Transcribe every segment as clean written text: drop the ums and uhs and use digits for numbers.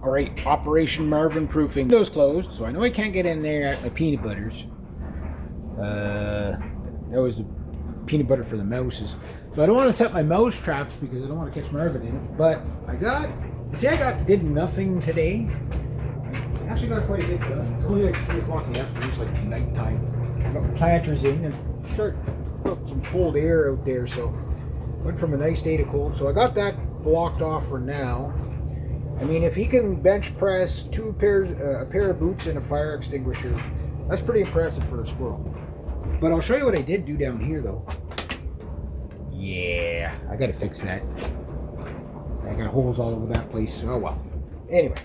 All right, Operation Marvin proofing. Windows closed, so I know I can't get in there at my peanut butters. That was the peanut butter for the mouses. So I don't want to set my mouse traps because I don't want to catch Marvin in it. But I did nothing today. I actually got quite a bit done. It's only like 3 o'clock in the afternoon. It's like nighttime. I got my planters in and got some cold air out there. So went from a nice day to cold. So I got that blocked off for now. I mean, if he can bench press a pair of boots and a fire extinguisher, that's pretty impressive for a squirrel. But I'll show you what I did do down here, though. Yeah, I gotta fix that. I got holes all over that place. Oh well. Anyway,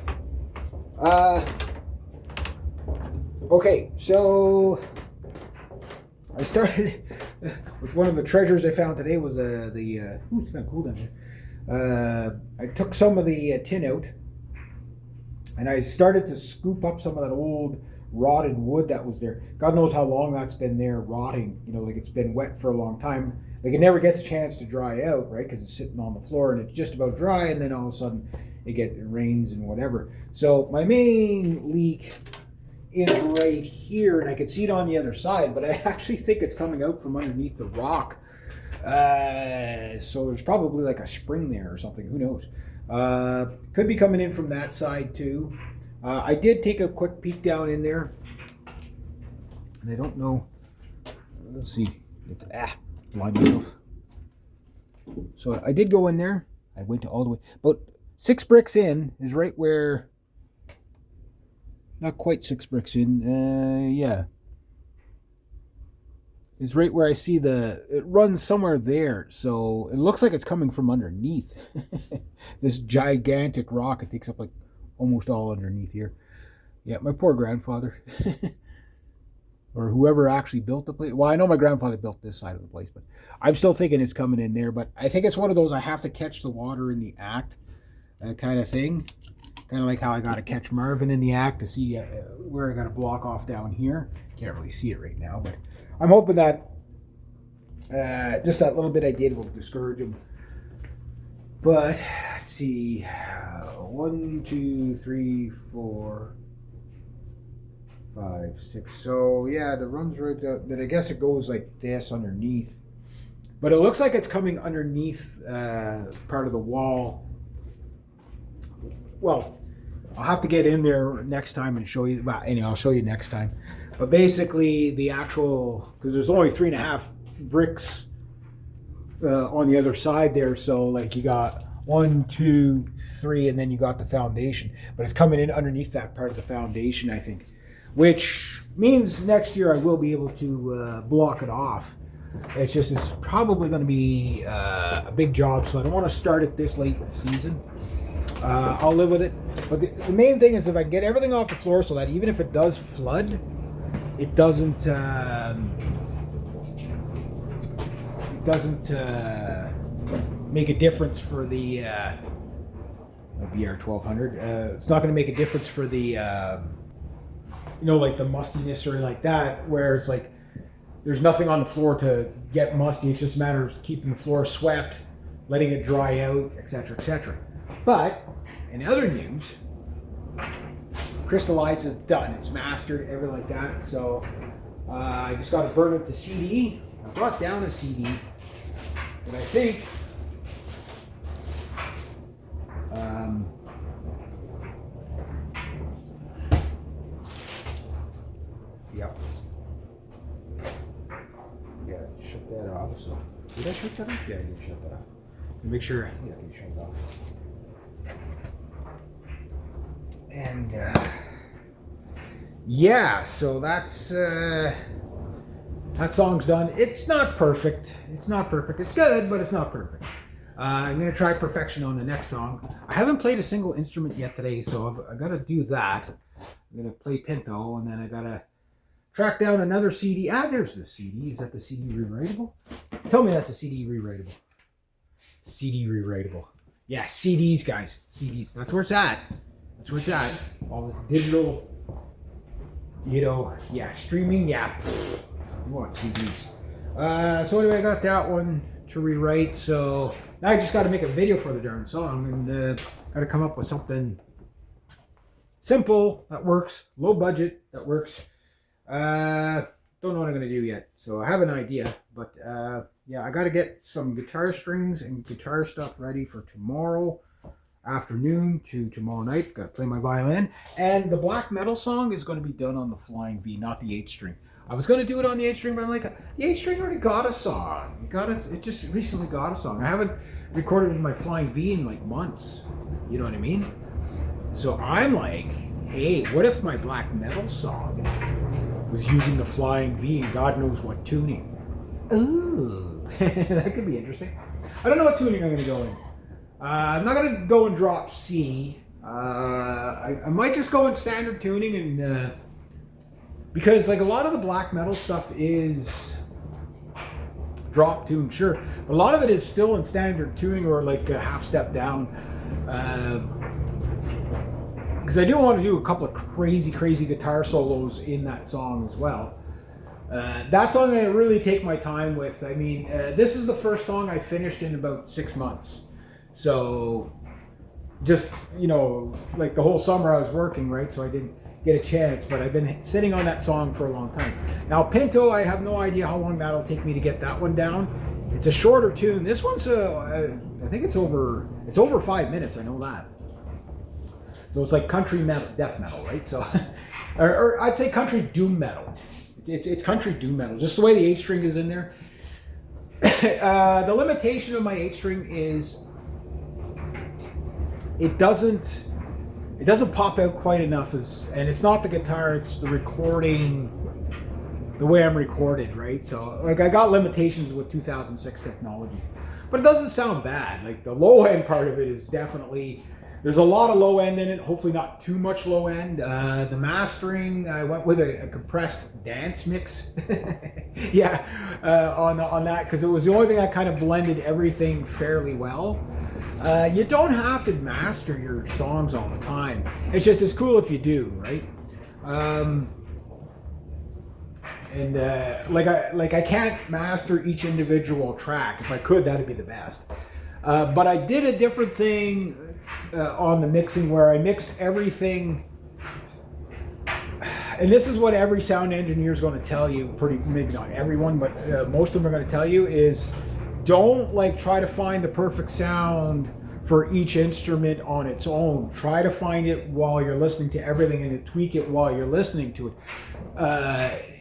okay, so I started with one of the treasures I found today was it's kind of cool down here. I took some of the tin out and I started to scoop up some of that old rotted wood that was there. God knows how long that's been there rotting, like it's been wet for a long time. Like it never gets a chance to dry out, right? Because it's sitting on the floor and it's just about dry, and then all of a sudden it rains and whatever. So my main leak is right here, and I can see it on the other side, but I actually think it's coming out from underneath the rock. So there's probably like a spring there or something. Who knows? Could be coming in from that side too. I did take a quick peek down in there, and I don't know. Let's see. Blind myself. So I did go in there. I went all the way. About 6 bricks in is right where. Not quite 6 bricks in. Yeah. Is right where I see it runs somewhere there. So it looks like it's coming from underneath. This gigantic rock. It takes up like almost all underneath here. Yeah, my poor grandfather. Or whoever actually built the place. Well, I know my grandfather built this side of the place, but I'm still thinking it's coming in there. But I think it's one of those I have to catch the water in the act kind of thing. Kind of like how I got to catch Marvin in the act to see where I got to block off down here. Can't really see it right now, but I'm hoping that just that little bit I did will discourage him. But let's see, 1, 2, 3, 4, 5, 6. So yeah, the run's right there. But I guess it goes like this underneath. But it looks like it's coming underneath part of the wall. Well, I'll have to get in there next time and show you. Well, anyway, I'll show you next time. But basically, the actual, because there's only 3.5 bricks on the other side there. So like you got 1, 2, 3, and then you got the foundation. But it's coming in underneath that part of the foundation, I think. Which means next year I will be able to block it off. It's probably going to be a big job, so I don't want to start it this late in the season. I'll live with it. But the main thing is if I can get everything off the floor so that even if it does flood, it doesn't make a difference for the BR 1200. It's not going to make a difference for the like the mustiness or like that, where it's like there's nothing on the floor to get musty. It's just a matter of keeping the floor swept, letting it dry out, etc., etc. But in other news, Crystallize is done. It's mastered, everything like that. So I just got to burn up the CD. I brought down a CD, and I think yep. Yeah, shut that off. So did I shut that off? Yeah, I did shut that off. Make sure. Yeah, I can shut it off. And yeah, so that's that song's done. It's not perfect. It's good, but it's not perfect. I'm gonna try perfection on the next song. I haven't played a single instrument yet today, so I've got to do that. I'm gonna play Pinto, and then I gotta track down another CD. There's the CD. Is that the CD rewritable? Tell me that's a CD rewritable. CD rewritable. Yeah, CDs, guys. CDs. That's where it's at. All this digital, streaming. Yeah, you want CDs. So anyway, I got that one to rewrite. So now I just got to make a video for the darn song, and got to come up with something Simple, that works. Low budget, that works. Don't know what I'm going to do yet. So I have an idea, but yeah, I got to get some guitar strings and guitar stuff ready for tomorrow afternoon to tomorrow night. Got to play my violin. And the black metal song is going to be done on the flying V, not the 8 string. I was going to do it on the 8 string, but I'm like, the 8 string already got a song. It just recently got a song. I haven't recorded with my flying V in like months. You know what I mean? So I'm like, hey, what if my black metal song was using the flying V and God knows what tuning? Ooh, that could be interesting. I don't know what tuning I'm going to go in. I'm not going to go and drop C. I might just go in standard tuning and because like a lot of the black metal stuff is drop tune, sure, but a lot of it is still in standard tuning or like a half step down. Because I do want to do a couple of crazy guitar solos in that song as well. That song I really take my time with. I mean, this is the first song I finished in about 6 months. So, just, you know, like the whole summer I was working, right? So I didn't get a chance, but I've been sitting on that song for a long time. Now, Pinto, I have no idea how long that'll take me to get that one down. It's a shorter tune. This one's, I think it's over 5 minutes, I know that. So it's like country metal, death metal, right? So, or I'd say country doom metal. It's country doom metal. Just the way the 8 string is in there. The limitation of my 8 string is it doesn't pop out quite enough, and it's not the guitar, it's the recording, the way I'm recorded, right? So like I got limitations with 2006 technology, but it doesn't sound bad. Like the low end part of it is definitely. There's a lot of low end in it, hopefully not too much low end. The mastering, I went with a compressed dance mix. Yeah, on that, because it was the only thing that kind of blended everything fairly well. You don't have to master your songs all the time. It's just as cool if you do, right? Like I can't master each individual track. If I could, that'd be the best. But I did a different thing on the mixing where I mixed everything, and this is what every sound engineer is going to tell you, maybe not everyone, but most of them are going to tell you, is don't like try to find the perfect sound for each instrument on its own. Try to find it while you're listening to everything and to tweak it while you're listening to it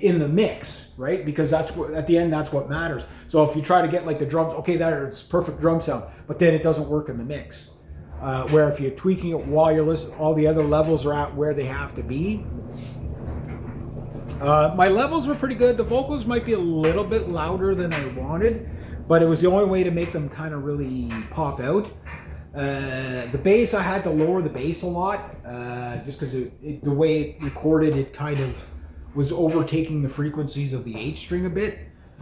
in the mix, right? Because that's what, at the end, that's what matters. So if you try to get like the drums, okay, that's perfect drum sound, but then it doesn't work in the mix. Where if you're tweaking it while you're listening, all the other levels are at where they have to be. My levels were pretty good. The vocals might be a little bit louder than I wanted, but it was the only way to make them kind of really pop out. The bass, I had to lower the bass a lot, just because the way it recorded, it kind of was overtaking the frequencies of the 8 string a bit.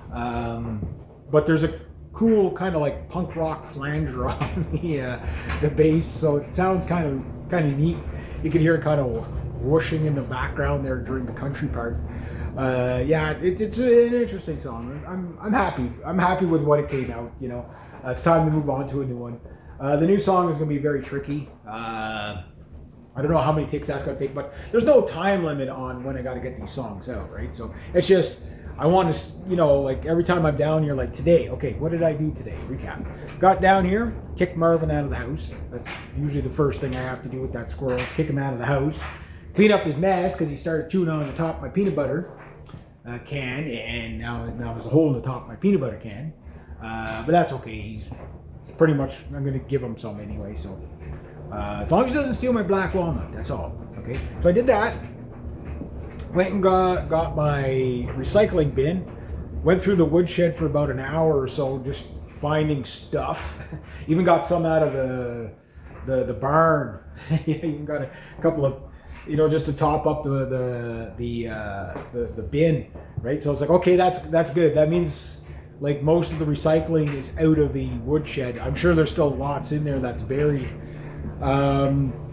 But there's a cool kind of like punk rock flanger on the bass, so it sounds kind of neat. You can hear it kind of whooshing in the background there during the country part. Yeah, it's an interesting song. I'm happy. I'm happy with what it came out. You know, it's time to move on to a new one. The new song is going to be very tricky. I don't know how many takes that's going to take, but there's no time limit on when I got to get these songs out, right? So it's just, I want to, you know, like every time I'm down here, like today, okay, what did I do today? Recap. Got down here, kicked Marvin out of the house. That's usually the first thing I have to do with that squirrel, kick him out of the house. Clean up his mess because he started chewing on the top of my peanut butter can, and now there's a hole in the top of my peanut butter can. But that's okay. He's pretty much, I'm going to give him some anyway, so as long as he doesn't steal my black walnut, that's all. Okay, so I did that. Went and got my recycling bin. Went through the woodshed for about an hour or so, just finding stuff. Even got some out of the barn. Yeah, even got a couple of, you know, just to top up the bin, right? So I was like, okay, that's good. That means like most of the recycling is out of the woodshed. I'm sure there's still lots in there that's buried.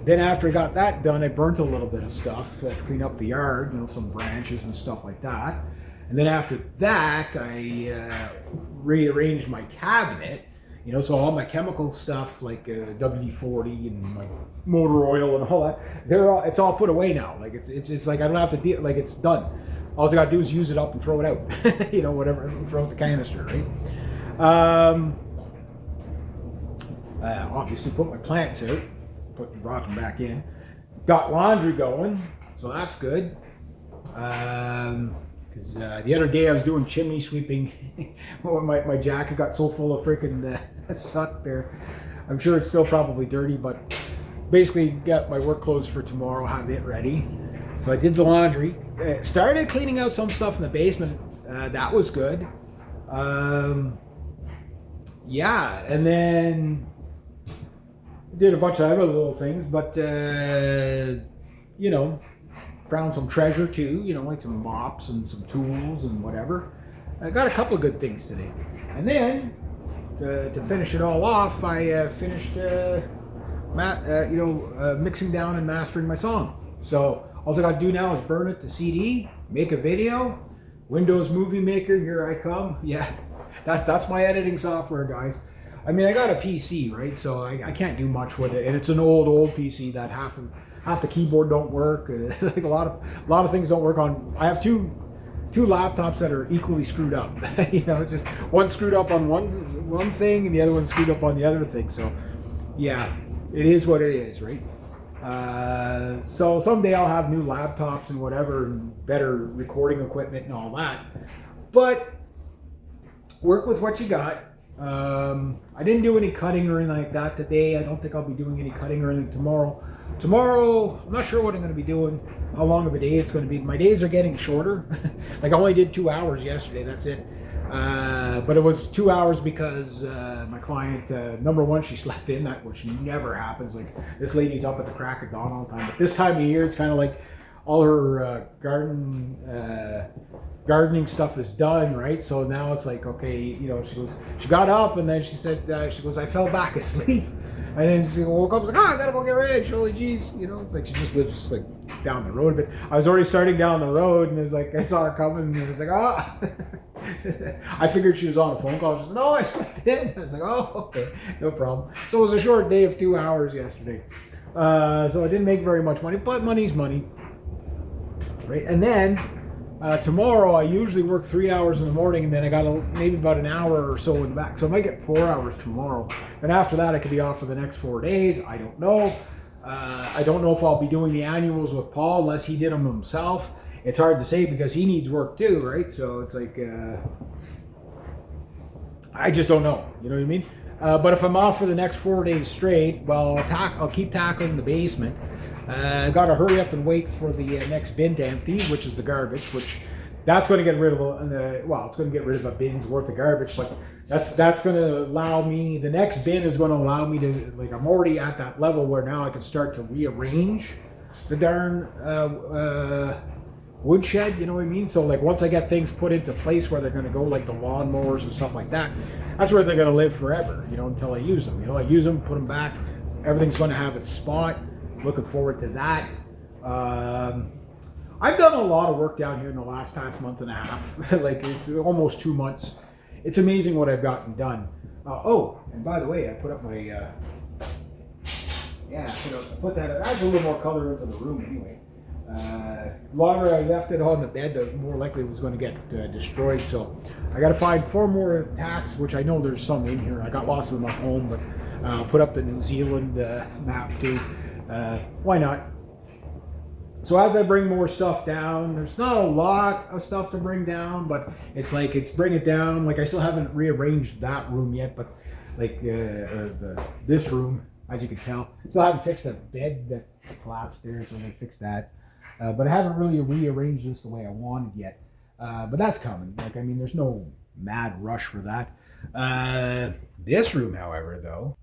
Then after I got that done, I burnt a little bit of stuff to clean up the yard, you know, some branches and stuff like that. And then after that, I rearranged my cabinet. You know, so all my chemical stuff like WD-40 and my motor oil and all that, it's all put away now. Like it's like I don't have to deal. Like it's done. All I got to do is use it up and throw it out. You know, whatever, throw out the canister, right? Obviously put my plants out, brought them back in. Got laundry going, so that's good. Because the other day I was doing chimney sweeping. my jacket got so full of freaking suck there. I'm sure it's still probably dirty, but basically got my work clothes for tomorrow, have it ready. So I did the laundry. Started cleaning out some stuff in the basement. That was good. Yeah, and then did a bunch of other little things, but you know, found some treasure too, you know, like some mops and some tools and whatever. I got a couple of good things today. And then to finish it all off, I finished mixing down and mastering my song. So all I got to do now is burn it to CD, make a video. Windows Movie Maker, here I come. Yeah, that's my editing software, guys. I mean, I got a PC, right? So I can't do much with it, and it's an old PC that half the keyboard don't work. Like a lot of things don't work on. I have two laptops that are equally screwed up. You know, just one screwed up on one thing, and the other one screwed up on the other thing. So, yeah, it is what it is, right? So someday I'll have new laptops and whatever, and better recording equipment and all that. But work with what you got. I didn't do any cutting or anything like that today. I don't think I'll be doing any cutting or anything tomorrow. Tomorrow, I'm not sure what I'm going to be doing, how long of a day it's going to be. My days are getting shorter. Like I only did 2 hours yesterday, that's it. But it was 2 hours because my client, number one, she slept in, which never happens. Like this lady's up at the crack of dawn all the time. But this time of year, it's kind of like all her gardening stuff is done, right? So now it's like, okay, you know, she got up and then she said, I fell back asleep. And then she woke up and was like, I gotta go get ready. Holy jeez, you know, it's like she just lives just like down the road a bit. I was already starting down the road and it's like, I saw her coming and it was like, I figured she was on a phone call. She said, no, I slept in. I was like, oh, okay, no problem. So it was a short day of 2 hours yesterday. So I didn't make very much money, but money's money. Right? And then tomorrow I usually work 3 hours in the morning and then I got maybe about an hour or so in the back. So I might get 4 hours tomorrow. And after that I could be off for the next 4 days. I don't know. I don't know if I'll be doing the annuals with Paul unless he did them himself. It's hard to say because he needs work too, right? So it's like, I just don't know. You know what I mean? But if I'm off for the next 4 days straight, well, I'll keep tackling the basement. I got to hurry up and wait for the next bin to empty, which is the garbage, which that's going to get rid of, it's going to get rid of a bin's worth of garbage, but that's going to allow me, the next bin is going to allow me to, like, I'm already at that level where now I can start to rearrange the darn woodshed, you know what I mean? So, like, once I get things put into place where they're going to go, like the lawnmowers and stuff like that, that's where they're going to live forever, you know, until I use them. You know, I use them, put them back, everything's going to have its spot. Looking forward to that. I've done a lot of work down here in the past month and a half. Like it's almost 2 months. It's amazing what I've gotten done. And by the way, I put up my I put that. Adds a little more color into the room anyway. The longer I left it on the bed, the more likely it was going to get destroyed. So I got to find 4 more tacks, which I know there's some in here. I got lots of them at home, but I'll put up the New Zealand map too. Why not? So as I bring more stuff down, there's not a lot of stuff to bring down, but it's like bring it down. Like I still haven't rearranged that room yet, but like this room, as you can tell, still haven't fixed the bed that collapsed there, so I'm gonna fix that. But I haven't really rearranged this the way I wanted yet. But that's coming. Like I mean, there's no mad rush for that. This room, however, though.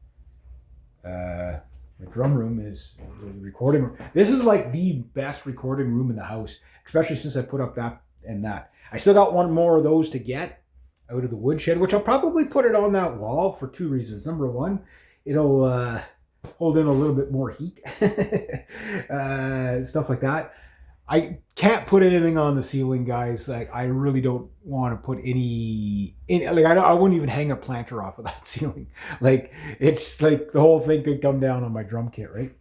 My drum room is the recording room. This is like the best recording room in the house, especially since I put up that and that. I still got one more of those to get out of the woodshed, which I'll probably put it on that wall for 2 reasons. Number one, it'll hold in a little bit more heat, stuff like that. I can't put anything on the ceiling, guys. Like I really don't want to put like I wouldn't even hang a planter off of that ceiling. Like it's like the whole thing could come down on my drum kit, right?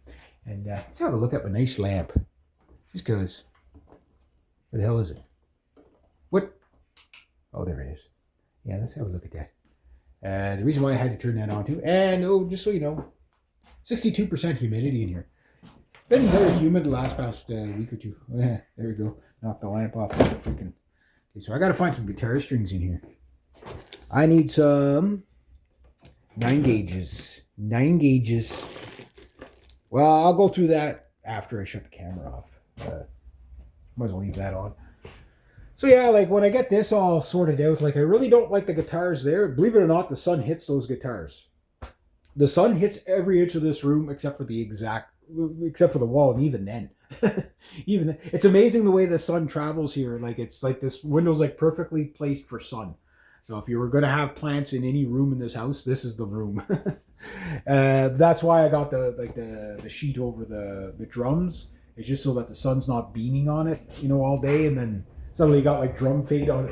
And let's have a look at my nice lamp. Just because. What the hell is it? What? Oh, there it is. Yeah, let's have a look at that. The reason why I had to turn that on too, and oh, just so you know, 62% humidity in here. Been very humid the last week or two. Oh, yeah, there we go. Knock the lamp off. Okay, so I got to find some guitar strings in here. I need some 9 gauges. 9 gauges. Well, I'll go through that after I shut the camera off. Might as well leave that on. So yeah, like when I get this all sorted out, like I really don't like the guitars there. Believe it or not, the sun hits those guitars. The sun hits every inch of this room except for the wall, and even then, it's amazing the way the sun travels here. Like it's like this window's like perfectly placed for sun. So if you were going to have plants in any room in this house, this is the room. That's why I got the sheet over the drums. It's just so that the sun's not beaming on it, all day, and then suddenly you got like drum fade on,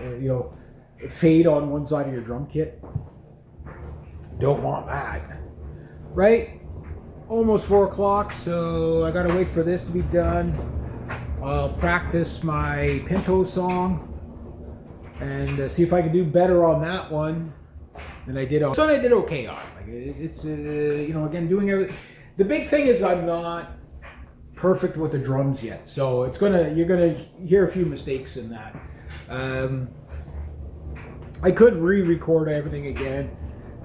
fade on one side of your drum kit. Don't want that, right? Almost 4 o'clock, so I gotta wait for this to be done. I'll practice my Pinto song and see if I can do better on that one than I did on. So I did okay on. Like it's again doing everything. The big thing is I'm not perfect with the drums yet, so you're gonna hear a few mistakes in that. I could re-record everything again.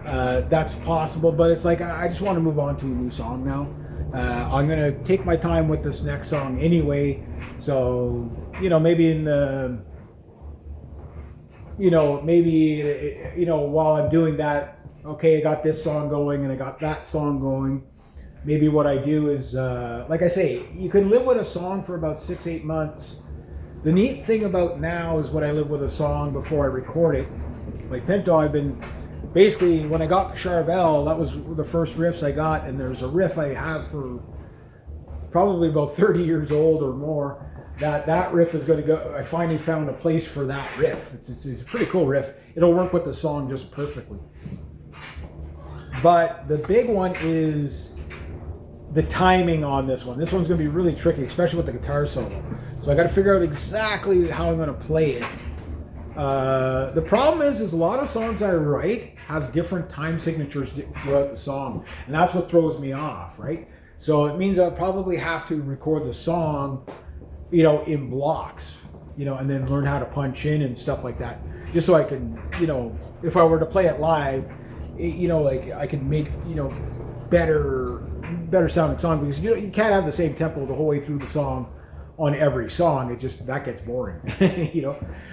That's possible, but it's like I just want to move on to a new song now. I'm gonna take my time with this next song anyway, so maybe in the while I'm doing that, okay, I got this song going and I got that song going. Maybe what I do is, like I say, you can live with a song for about 6-8 months. The neat thing about now is when I live with a song before I record it. Like Pinto, I've been basically, when I got Charvel, that was the first riffs I got, and there's a riff I have for probably about 30 years old or more. That riff is going to go. I finally found a place for that riff. It's a pretty cool riff. It'll work with the song just perfectly. But the big one is the timing on this one. This one's going to be really tricky, especially with the guitar solo. So I got to figure out exactly how I'm going to play it. The problem is a lot of songs I write have different time signatures throughout the song, and that's what throws me off, right? So it means I'll probably have to record the song, in blocks, and then learn how to punch in and stuff like that, just so I can, if I were to play it live, like I can make, better sounding song, because you can't have the same tempo the whole way through the song on every song. That gets boring.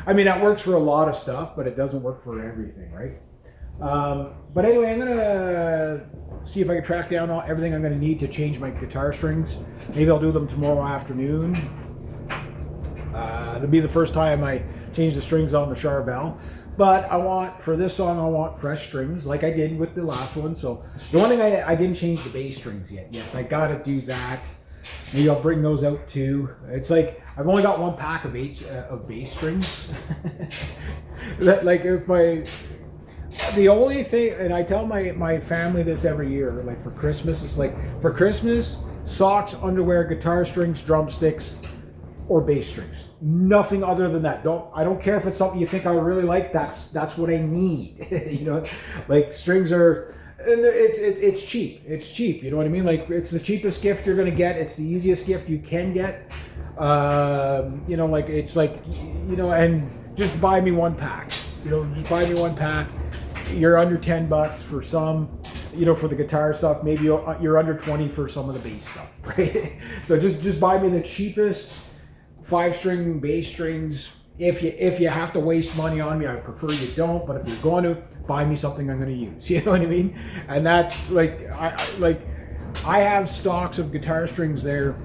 I mean, that works for a lot of stuff, but it doesn't work for everything, right? But anyway, I'm gonna see if I can track down everything I'm gonna need to change my guitar strings. Maybe I'll do them tomorrow afternoon. It'll be the first time I change the strings on the Charvel. But for this song, I want fresh strings, like I did with the last one. So the one thing I didn't change the bass strings yet. Yes, I gotta do that. Maybe I'll bring those out too. It's like I've only got 1 pack of bass strings. The only thing, and I tell my family this every year, like for Christmas, it's like for Christmas, socks, underwear, guitar strings, drumsticks, or bass strings. Nothing other than that. I don't care if it's something you think I really like. That's what I need. Like strings are. And it's cheap. It's cheap. You know what I mean? Like it's the cheapest gift you're gonna get. It's the easiest gift you can get. Like it's like, and just buy me 1 pack. Just buy me 1 pack. You're under $10 for some. For the guitar stuff. Maybe you're under 20 for some of the bass stuff, right? So just buy me the cheapest 5-string bass strings. If you have to waste money on me, I prefer you don't. But if you're going to, buy me something I'm going to use. You know what I mean? And that's like I have stocks of guitar strings there,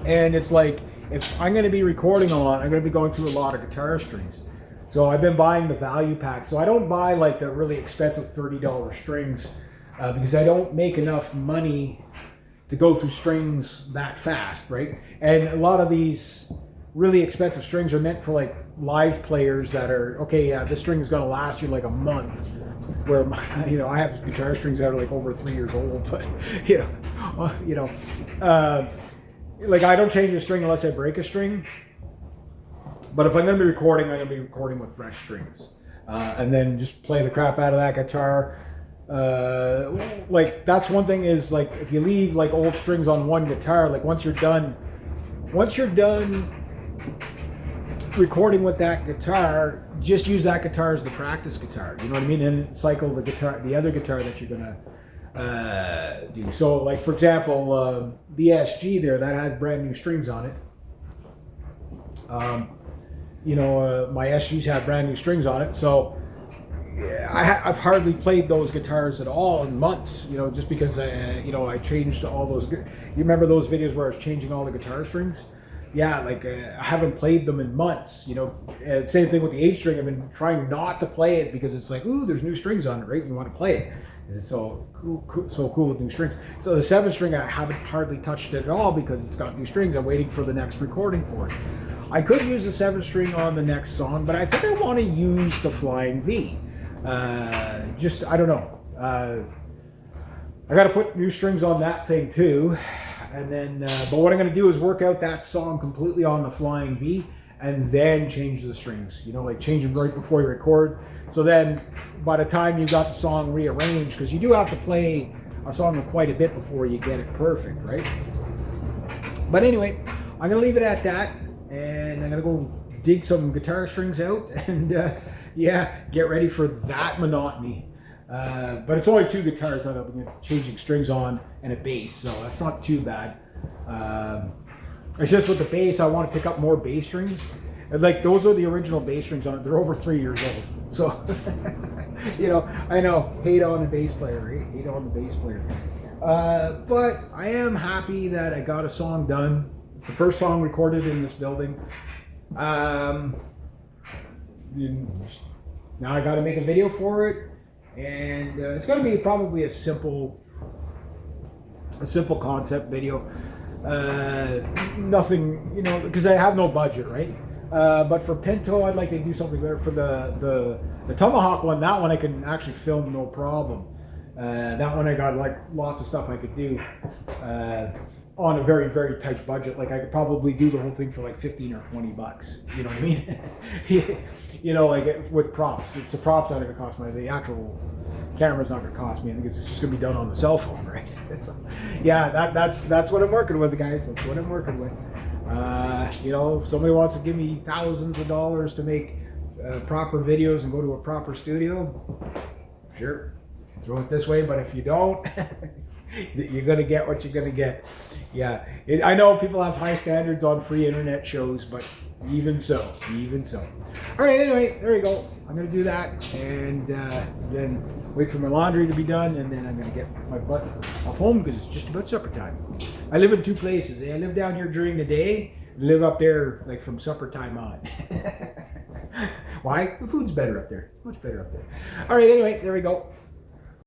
and it's like if I'm going to be recording a lot, I'm going to be going through a lot of guitar strings. So I've been buying the value pack. So I don't buy like the really expensive $30 strings because I don't make enough money to go through strings that fast, right? And a lot of these really expensive strings are meant for like live players that are, okay, yeah, this string is going to last you like a month. Where, you know, I have guitar strings that are like over 3 years old, but like I don't change a string unless I break a string. But if I'm going to be recording, I'm going to be recording with fresh strings, and then just play the crap out of that guitar. Like that's one thing is like if you leave like old strings on one guitar, like once you're done recording with that guitar, just use that guitar as the practice guitar. You know what I mean? And cycle the other guitar that you're gonna do. So, like for example, the SG there that has brand new strings on it. My SGs have brand new strings on it, so I've hardly played those guitars at all in months. You know, just because I changed all those. You remember those videos where I was changing all the guitar strings? Yeah, like I haven't played them in months. You know, same thing with the 8-string. I've been trying not to play it because it's like, ooh, there's new strings on it, right? You want to play it. It's so cool with new strings. So the 7-string, I haven't hardly touched it at all because it's got new strings. I'm waiting for the next recording for it. I could use the 7-string on the next song, but I think I want to use the Flying V. I don't know. I got to put new strings on that thing too. And then, but what I'm going to do is work out that song completely on the Flying V and then change the strings, you know, like change them right before you record. So then by the time you got the song rearranged, because you do have to play a song quite a bit before you get it perfect, right? But anyway, I'm going to leave it at that, and I'm going to go dig some guitar strings out and get ready for that monotony. But it's only 2 guitars that I've been changing strings on and a bass, so that's not too bad. It's just with the bass, I want to pick up more bass strings. And like those are the original bass strings on it. They're over 3 years old, so I know, hate on the bass player, hate on the bass player. But I am happy that I got a song done. It's the first song recorded in this building. Now I got to make a video for it. And it's going to be probably a simple concept video. Nothing, because I have no budget, right? But for Pinto, I'd like to do something better. For the Tomahawk one, that one I can actually film no problem. That one I got like lots of stuff I could do on a very, very tight budget. Like I could probably do the whole thing for like $15 or $20. You know what I mean? Like with props. It's the props that are going to cost money. The actual camera's not going to cost me. I think it's just going to be done on the cell phone, right? So, yeah, that's what I'm working with, guys. That's what I'm working with. If somebody wants to give me thousands of dollars to make proper videos and go to a proper studio, sure, throw it this way. But if you don't, you're going to get what you're going to get. Yeah, I know people have high standards on free internet shows, but even so. All right, anyway, there you go. I'm going to do that and then wait for my laundry to be done, and then I'm going to get my butt up home because it's just about supper time. I live in 2 places. I live down here during the day, live up there like from supper time on. Why? The food's better up there. Much better up there. All right, anyway, there we go.